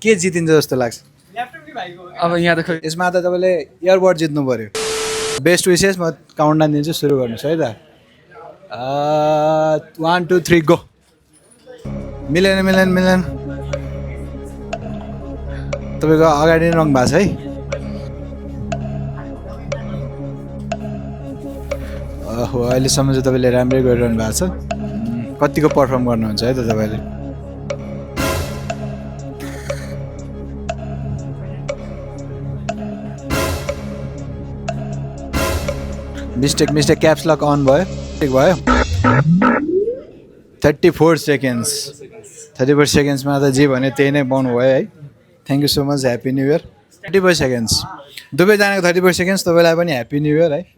के जितिन्छ जस्तो लाग्छ? अब यहाँ त खोइ यसमा त तपाईँले इयरबड जित्नु पऱ्यो। बेस्ट विसेस, म काउन्टडाउन दिन्छु, सुरु गर्नुहोस् है त। 1 2 3 गो। मिलेन मिलेन मिलेन। तपाईँको अगाडि नै रङ भएको छ है। ओहो, अहिलेसम्म चाहिँ तपाईँले राम्रै गरिरहनु भएको छ। कतिको पर्फर्म गर्नुहुन्छ है त तपाईँले। Mistake mistake, caps lock on भयो, ठिक भयो। 34 सेकेन्ड्स। 34 सेकेन्ड्समा त जे भन्यो त्यही नै पाउनु भयो है। Thank you so much, happy new year. 34 seconds, दुवैजनाको 34 सेकेन्ड्स, तपाईँलाई पनि ह्याप्पी न्यु इयर है।